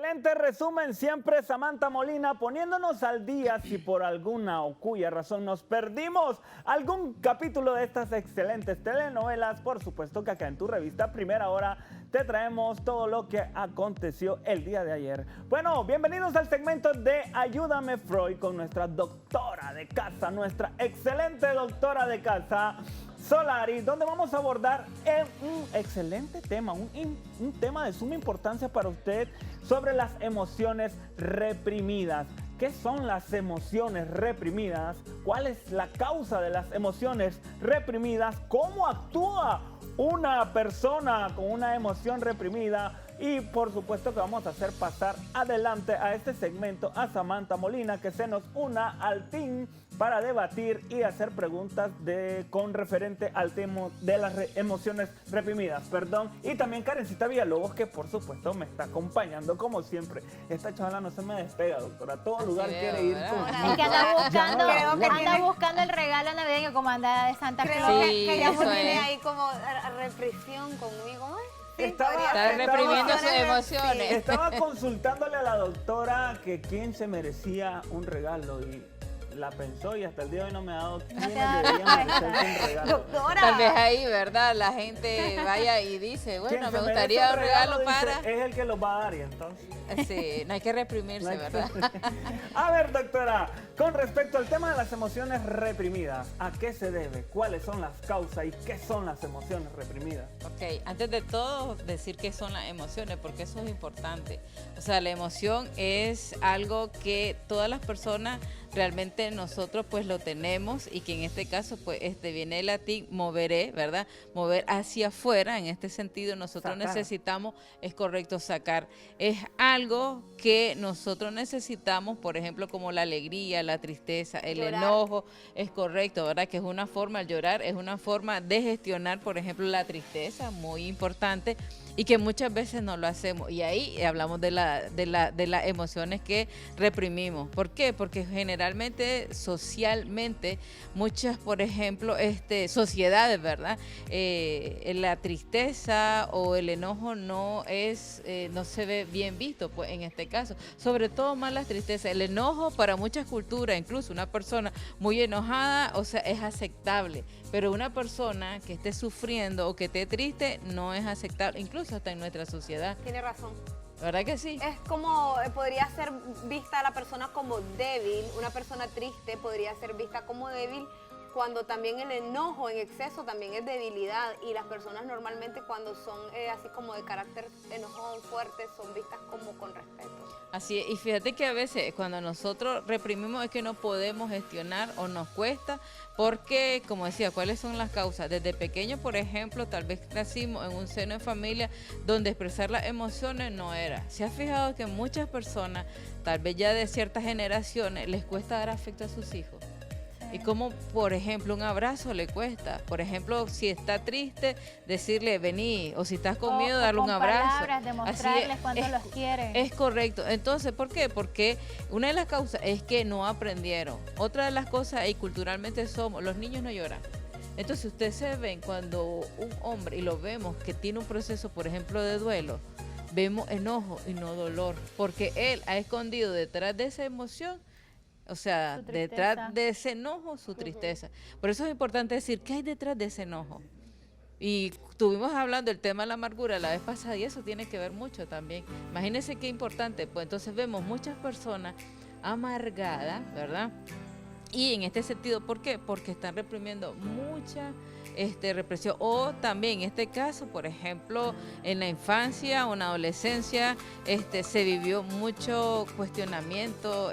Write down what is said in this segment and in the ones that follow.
Excelente resumen siempre, Samantha Molina, poniéndonos al día si por alguna o cuya razón nos perdimos algún capítulo de estas excelentes telenovelas. Por supuesto que acá en tu revista Primera Hora te traemos todo lo que aconteció el día de ayer. Bueno, bienvenidos al segmento de Ayúdame Freud con nuestra doctora de casa, nuestra excelente doctora de casa, Solari, donde vamos a abordar un excelente tema, un tema de suma importancia para usted sobre las emociones reprimidas. ¿Qué son las emociones reprimidas? ¿Cuál es la causa de las emociones reprimidas? ¿Cómo actúa una persona con una emoción reprimida? Y por supuesto que vamos a hacer pasar adelante a este segmento a Samantha Molina, que se nos una al team para debatir y hacer preguntas con referente al tema de las emociones reprimidas. Y también Karencita Villalobos, que por supuesto me está acompañando como siempre. Esta chavala no se me despega, doctora. A todo Así lugar veo, quiere ir ¿verdad? conmigo. Es que anda No, buscando el regalo navideño como anda de Santa Claus. Sí, que ya eso tiene es. ahí como represión conmigo. Sí, Estaba- Está reprimiendo sus emociones. Estaba consultándole a la doctora que quién se merecía un regalo y la pensó y hasta el día de hoy no me ha dado quiénes te da deberían respuesta. merecerse un regalo. Doctora. Tal vez ahí, ¿verdad? La gente vaya y dice, Quien bueno, se me merece gustaría un un regalo dice, para... es el que lo va a dar y entonces. Sí, no hay que reprimirse, ¿verdad? A ver, doctora, con respecto al tema de las emociones reprimidas, ¿a qué se debe? ¿Cuáles son las causas y qué son las emociones reprimidas? Ok, antes de todo decir qué son las emociones, porque eso es importante. O sea, la emoción es algo que todas las personas realmente nosotros pues lo tenemos y que en este caso pues viene el latín moveré, ¿verdad? Mover hacia afuera, en este sentido nosotros Sacar. necesitamos, es correcto, sacar. Es algo que nosotros necesitamos, por ejemplo, como la alegría, la tristeza, el Llorar. enojo, es correcto, ¿verdad? Que es una forma, el llorar es una forma de gestionar, por ejemplo, la tristeza, muy importante, y que muchas veces no lo hacemos. Y ahí hablamos de las emociones que reprimimos. ¿Por qué? Porque generalmente, socialmente, muchas, por ejemplo, sociedades, ¿verdad? La tristeza o el enojo no se ve bien visto, pues en este caso. Sobre todo más la tristeza. El enojo para muchas culturas, incluso una persona muy enojada, o sea, es aceptable. Pero una persona que esté sufriendo o que esté triste no es aceptable, incluso hasta en nuestra sociedad. Tiene razón. ¿Verdad que sí? Es como, podría ser vista a la persona como débil, una persona triste podría ser vista como débil, cuando también el enojo en exceso también es debilidad, y las personas normalmente cuando son así como de carácter enojón fuerte son vistas como con respeto. Así es, y fíjate que a veces cuando nosotros reprimimos es que no podemos gestionar o nos cuesta, porque, como decía, ¿cuáles son las causas? Desde pequeño, por ejemplo, tal vez nacimos en un seno de familia donde expresar las emociones no era. ¿Se ha fijado que muchas personas, tal vez ya de ciertas generaciones, les cuesta dar afecto a sus hijos? Y como, por ejemplo, un abrazo le cuesta. Por ejemplo, si está triste, decirle vení, o si estás con miedo, darle un abrazo. Palabras, demostrarles cuánto los quieren. Es correcto. Entonces, ¿por qué? Porque una de las causas es que no aprendieron. Otra de las cosas, y culturalmente los niños no lloran. Entonces, ustedes se ven cuando un hombre, y lo vemos, que tiene un proceso, por ejemplo, de duelo, vemos enojo y no dolor, porque él ha escondido detrás de esa emoción, o sea, Su tristeza. detrás de ese enojo, su tristeza. Por eso es importante decir, ¿qué hay detrás de ese enojo? Y estuvimos hablando del tema de la amargura la vez pasada y eso tiene que ver mucho también. Imagínense qué importante, pues entonces vemos muchas personas amargadas, ¿verdad? Y en este sentido, ¿por qué? Porque están reprimiendo mucha represión. O también en este caso, por ejemplo, en la infancia o en la adolescencia, se vivió mucho cuestionamiento,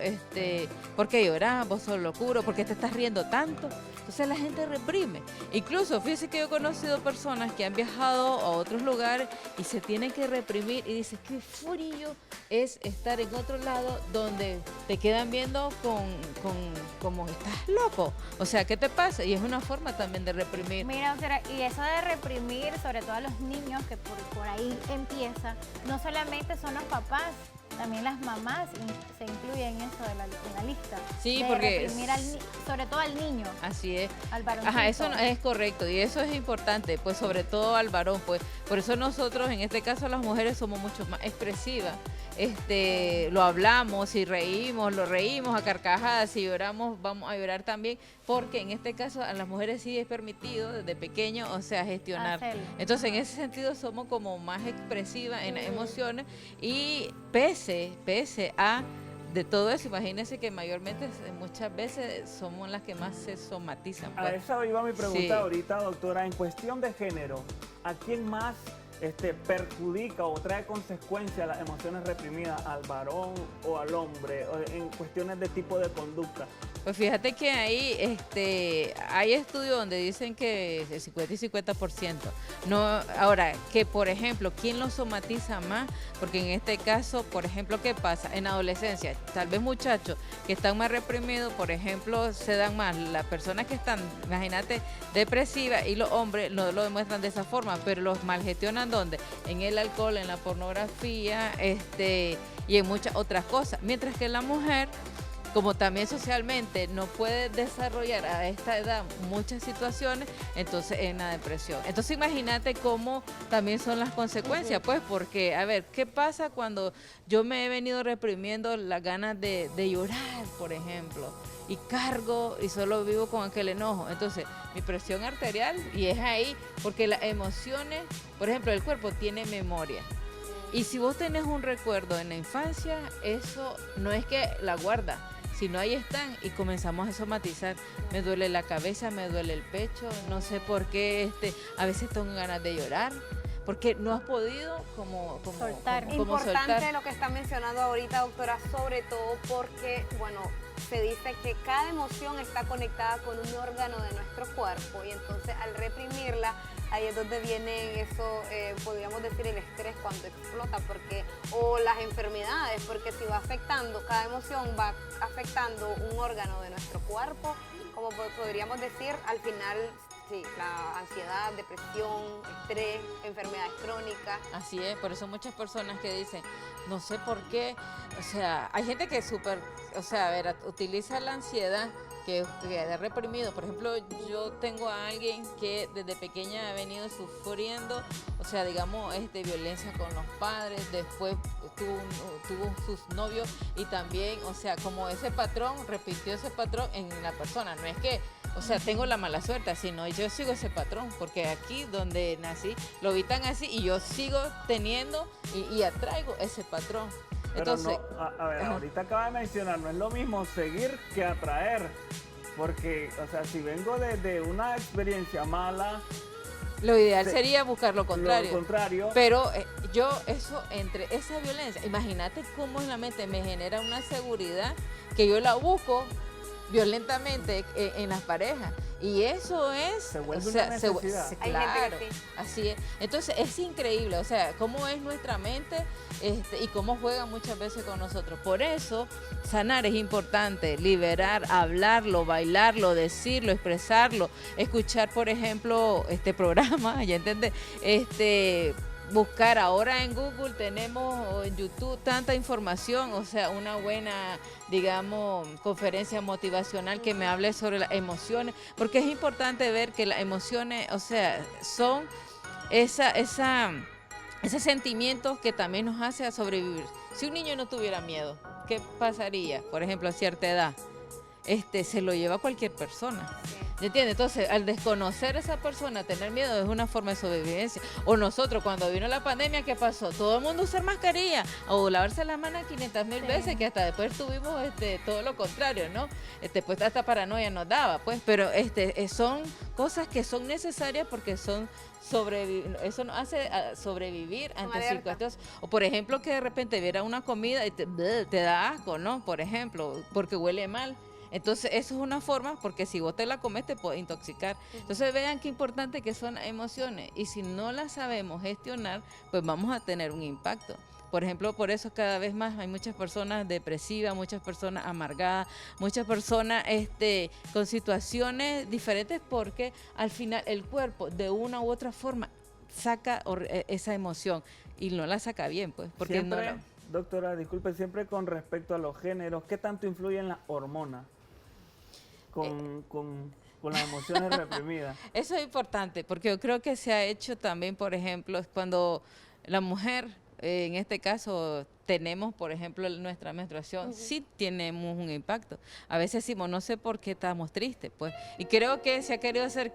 ¿por qué lloras? ¿Vos sos locuro? ¿Por qué te estás riendo tanto? Entonces la gente reprime. Incluso, fíjese que yo he conocido personas que han viajado a otros lugares y se tienen que reprimir y dicen, qué frío es estar en otro lado donde te quedan viendo como estás loco. O sea, ¿qué te pasa? Y es una forma también de reprimir. Mira, doctora, y eso de reprimir, sobre todo a los niños, que por ahí empieza, no solamente son los papás, también las mamás se incluyen en eso en la lista. Sí, de porque reprimir sobre todo al niño, así es. al varoncito. Ajá, eso es correcto y eso es importante, pues sobre todo al varón, pues por eso nosotros, en este caso las mujeres, somos mucho más expresivas. Lo hablamos y lo reímos a carcajadas, si lloramos vamos a llorar también, porque en este caso a las mujeres sí es permitido desde pequeño, o sea, gestionar. Hacerlo. Entonces en ese sentido somos como más expresivas en las emociones y pese a de todo eso, imagínense que mayormente muchas veces somos las que más se somatizan. A Pues. esa iba mi pregunta Sí. ahorita, doctora. En cuestión de género, ¿a quién más perjudica o trae consecuencias las emociones reprimidas, al varón o al hombre, o en cuestiones de tipo de conducta? Pues fíjate que ahí hay estudios donde dicen que el 50 y 50%. No, ahora, que por ejemplo, ¿quién lo somatiza más? Porque en este caso, por ejemplo, ¿qué pasa? En adolescencia, tal vez muchachos que están más reprimidos, por ejemplo, se dan más. Las personas que están, imagínate, depresivas y los hombres no lo demuestran de esa forma, pero los malgestionan ¿dónde? En el alcohol, en la pornografía, y en muchas otras cosas. Mientras que la mujer, como también socialmente no puede desarrollar a esta edad muchas situaciones, entonces en la depresión. Entonces imagínate cómo también son las consecuencias, pues, porque, a ver, ¿qué pasa cuando yo me he venido reprimiendo las ganas de llorar, por ejemplo? Y cargo y solo vivo con aquel enojo. Entonces, mi presión arterial, y es ahí, porque las emociones, por ejemplo, el cuerpo tiene memoria. Y si vos tenés un recuerdo en la infancia, eso no es que la guarda, sino ahí están y comenzamos a somatizar. Me duele la cabeza, me duele el pecho, no sé por qué a veces tengo ganas de llorar, porque no has podido como soltar. como Importante soltar. lo que está mencionando ahorita, doctora, sobre todo porque, bueno, se dice que cada emoción está conectada con un órgano de nuestro cuerpo y entonces al reprimirla, ahí es donde viene eso, podríamos decir el estrés cuando explota, o las enfermedades, porque si va afectando, cada emoción va afectando un órgano de nuestro cuerpo, como podríamos decir, al final, sí, la ansiedad, depresión, estrés, enfermedades crónicas. Así es, por eso muchas personas que dicen, no sé por qué, o sea, hay gente que a ver, utiliza la ansiedad que ha reprimido. Por ejemplo, yo tengo a alguien que desde pequeña ha venido sufriendo, o sea, digamos, violencia con los padres, después tuvo sus novios y también, o sea, como ese patrón, repitió ese patrón en la persona. No es que, o sea, tengo la mala suerte, sino yo sigo ese patrón, porque aquí donde nací lo vi tan así y yo sigo teniendo y atraigo ese patrón. Pero Entonces, no, a ver, ahorita acaba de mencionar, no es lo mismo seguir que atraer, porque, o sea, si vengo de una experiencia mala, lo ideal sería buscar lo contrario. Lo contrario. Pero entre esa violencia, imagínate cómo en la mente me genera una seguridad que yo la busco violentamente en las parejas. Y eso es... Se vuelve una necesidad. Hay Claro, gente que sí. así es. Entonces es increíble, o sea, cómo es nuestra mente y cómo juega muchas veces con nosotros. Por eso, sanar es importante, liberar, hablarlo, bailarlo, decirlo, expresarlo, escuchar, por ejemplo, este programa, ¿ya entendés? Buscar ahora en Google tenemos o en YouTube tanta información, o sea, una buena, digamos, conferencia motivacional que me hable sobre las emociones, porque es importante ver que las emociones, o sea, son ese sentimiento que también nos hace a sobrevivir. Si un niño no tuviera miedo, ¿qué pasaría? Por ejemplo, a cierta edad, se lo lleva cualquier persona. ¿Me entiendes? Entonces, al desconocer a esa persona, tener miedo es una forma de sobrevivencia. O nosotros, cuando vino la pandemia, ¿qué pasó? Todo el mundo usar mascarilla o lavarse las manos 500,000 veces, que hasta después tuvimos todo lo contrario, ¿no? Pues hasta paranoia nos daba, pues. Pero son cosas que son necesarias porque son eso nos hace sobrevivir ante circunstancias. O por ejemplo, que de repente viera una comida y te da asco, ¿no? Por ejemplo, porque huele mal. Entonces, eso es una forma, porque si vos te la comes te puede intoxicar. Entonces, vean qué importante que son las emociones. Y si no las sabemos gestionar, pues vamos a tener un impacto. Por ejemplo, por eso cada vez más hay muchas personas depresivas, muchas personas amargadas, muchas personas con situaciones diferentes, porque al final el cuerpo de una u otra forma saca esa emoción y no la saca bien, pues, porque Doctora, disculpe, siempre con respecto a los géneros, ¿qué tanto influyen las hormonas con las emociones reprimidas? Eso es importante, porque yo creo que se ha hecho también, por ejemplo, cuando la mujer, en este caso, tenemos, por ejemplo, nuestra menstruación, sí tenemos un impacto. A veces decimos, no sé por qué estamos tristes, pues. Y creo que se ha querido hacer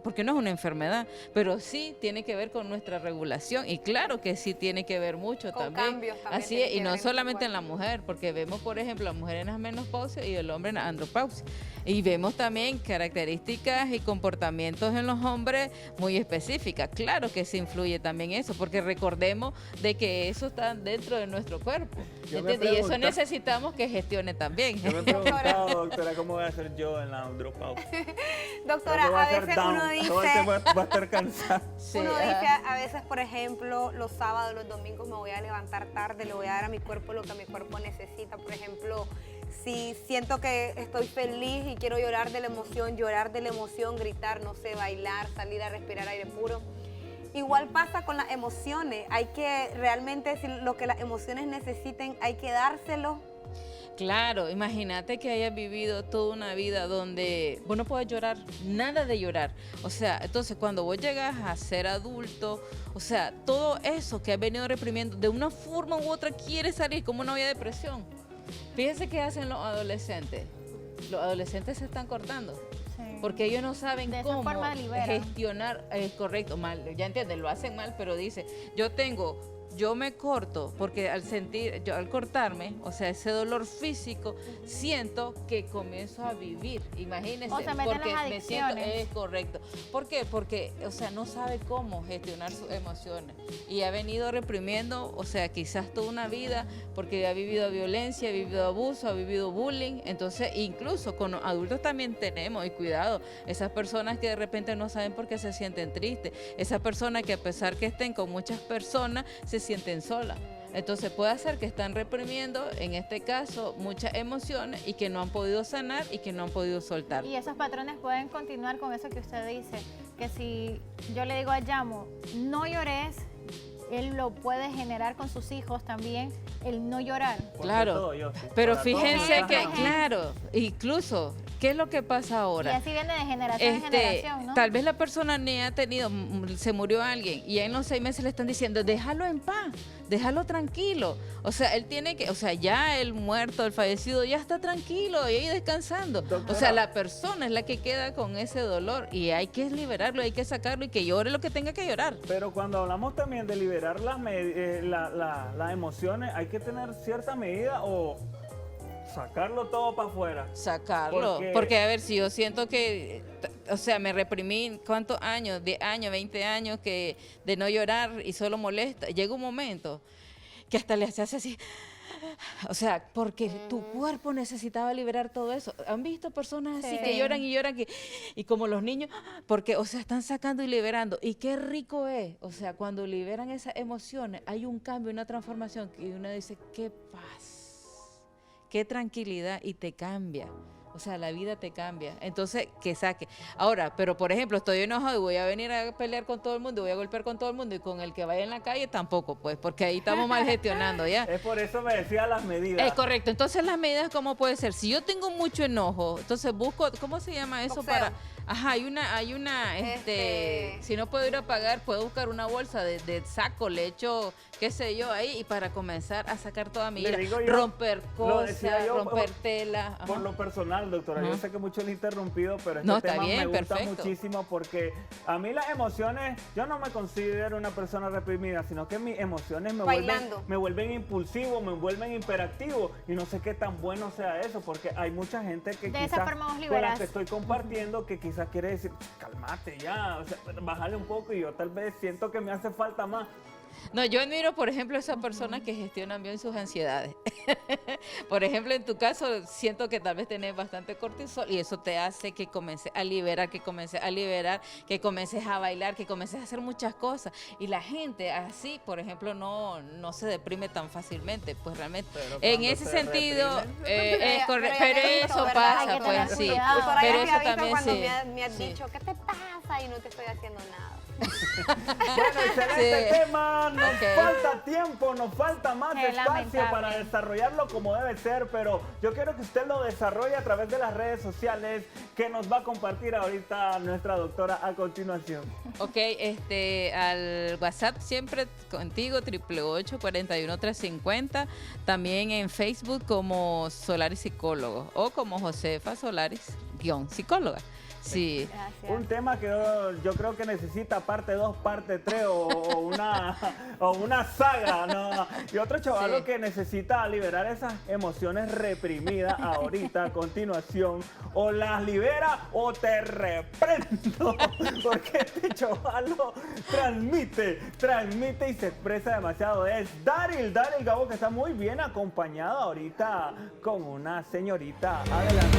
porque no es una enfermedad, pero sí tiene que ver con nuestra regulación. Y claro que sí tiene que ver mucho Con también. cambios también Así tiene es, que y no ver en solamente tu en la cuerpo. mujer, porque vemos, por ejemplo, la mujer en la menopausia y el hombre en la andropausia. Y vemos también características y comportamientos en los hombres muy específicas. Claro que se influye también eso, porque recordemos de que eso está dentro de nuestro cuerpo. Yo me ¿Entiendes? Y eso pregunta- necesitamos que gestione también. Yo me he preguntado, doctora, ¿cómo voy a hacer yo en la andropausia? Doctora, Creo que voy a ser veces down. uno Todo el dice... tiempo va a estar cansado. Sí, Uno ajá. dice, a veces, por ejemplo, los sábados, los domingos me voy a levantar tarde, le voy a dar a mi cuerpo lo que mi cuerpo necesita. Por ejemplo, si siento que estoy feliz y quiero llorar de la emoción, gritar, no sé, bailar, salir a respirar aire puro. Igual pasa con las emociones. Hay que realmente, si lo que las emociones necesiten, hay que dárselo. Claro, imagínate que hayas vivido toda una vida donde vos no puedes llorar, nada de llorar. O sea, entonces cuando vos llegas a ser adulto, o sea, todo eso que has venido reprimiendo, de una forma u otra quiere salir como una olla de presión. Fíjense qué hacen los adolescentes. Los adolescentes se están cortando. Sí. Porque ellos no saben De esa cómo forma liberan. gestionar, correcto, mal, ya entienden, lo hacen mal, pero dice, yo me corto, porque al cortarme, o sea, ese dolor físico, siento que comienzo a vivir, imagínense, O se meten porque las me siento, adicciones. es correcto. ¿Por qué? Porque, o sea, no sabe cómo gestionar sus emociones y ha venido reprimiendo, o sea, quizás toda una vida, porque ha vivido violencia, ha vivido abuso, ha vivido bullying, entonces incluso con los adultos también tenemos, y cuidado, esas personas que de repente no saben por qué se sienten tristes, esas personas que a pesar que estén con muchas personas, se sienten solas. Entonces puede ser que están reprimiendo, en este caso, muchas emociones y que no han podido sanar y que no han podido soltar. Y esos patrones pueden continuar con eso que usted dice, que si yo le digo a Yamo, no llores, él lo puede generar con sus hijos también, el no llorar. Porque Claro, todo yo, sí. pero Para todos fíjense nos que, pasa. claro, incluso, ¿qué es lo que pasa Y ahora? así viene de generación en generación, ¿no? Tal vez la persona ni ha tenido, se murió alguien y en los 6 meses le están diciendo, déjalo en paz, déjalo tranquilo. O sea, él tiene que, o sea, ya el muerto, el fallecido, ya está tranquilo y ahí descansando. O sea, Doctora. la persona es la que queda con ese dolor y hay que liberarlo, hay que sacarlo y que llore lo que tenga que llorar. Pero cuando hablamos también de liberar las emociones, hay que tener cierta medida o sacarlo todo para afuera. Sacarlo. Porque, a ver, si yo siento que, o sea, me reprimí, ¿cuántos años? 10 años, 20 años que de no llorar y solo molesta. Llega un momento que hasta le hace así. O sea, porque tu cuerpo necesitaba liberar todo eso. ¿Han visto personas así Sí. que lloran y lloran y como los niños? Porque, o sea, están sacando y liberando. Y qué rico es. O sea, cuando liberan esas emociones, hay un cambio, una transformación que uno dice, qué paz, qué tranquilidad y te cambia. O sea, la vida te cambia. Entonces, que saque. Ahora, pero por ejemplo, estoy enojado y voy a venir a pelear con todo el mundo, voy a golpear con todo el mundo y con el que vaya en la calle tampoco, pues, porque ahí estamos mal gestionando, ¿ya? Es por eso me decía las medidas. Es correcto. Entonces, las medidas, ¿cómo puede ser? Si yo tengo mucho enojo, entonces busco, ¿cómo se llama eso? Boxeo. Para... Ajá, hay una, si no puedo ir a pagar, puedo buscar una bolsa de saco, le echo, qué sé yo, ahí, y para comenzar a sacar toda mi Le ira, digo yo, romper lo decía cosas, yo, romper tela. Por ajá. lo personal, doctora, yo Ajá. sé que mucho le he interrumpido, pero este No, está tema bien, me gusta perfecto. muchísimo porque a mí las emociones, yo no me considero una persona reprimida, sino que mis emociones Bailando. me vuelven impulsivo, me vuelven hiperactivo y no sé qué tan bueno sea eso, porque hay mucha gente que De esa quizás forma vos con la liberás. que estoy compartiendo que quizás quiere decir, cálmate ya, o sea, bájale un poco y yo tal vez siento que me hace falta más. No, yo admiro, por ejemplo, a esas personas que gestionan bien sus ansiedades. Por ejemplo, en tu caso, siento que tal vez tenés bastante cortisol y eso te hace que comiences a liberar, que comiences a bailar, que comiences a hacer muchas cosas. Y la gente así, por ejemplo, no se deprime tan fácilmente, pues realmente. Pero En cuando ese se sentido, reprimen, es correcto, pero pero ya he visto, eso ¿verdad? Hay pasa, que pues tener sí. cuidado. Por ahí Pero me eso ha visto también cuando sí. me has Sí. dicho, ¿qué te pasa? Y no te estoy haciendo nada. Bueno, excelente Sí. tema, nos Ok. falta tiempo, nos falta más Qué espacio lamentable. para desarrollarlo como debe ser, pero yo quiero que usted lo desarrolle a través de las redes sociales que nos va a compartir ahorita nuestra doctora a continuación. Ok, al WhatsApp siempre contigo, 888-41350. También en Facebook como Solaris Psicólogo o como Josefa Solaris, _psicóloga. Sí. Gracias. Un tema que yo creo que necesita parte 2, parte 3 o una saga, ¿no? Y otro chavalo Sí. que necesita liberar esas emociones reprimidas ahorita a continuación. O las libera o te reprendo. Porque este chavalo transmite y se expresa demasiado. Es Daryl Gabo, que está muy bien acompañado ahorita con una señorita. Adelante.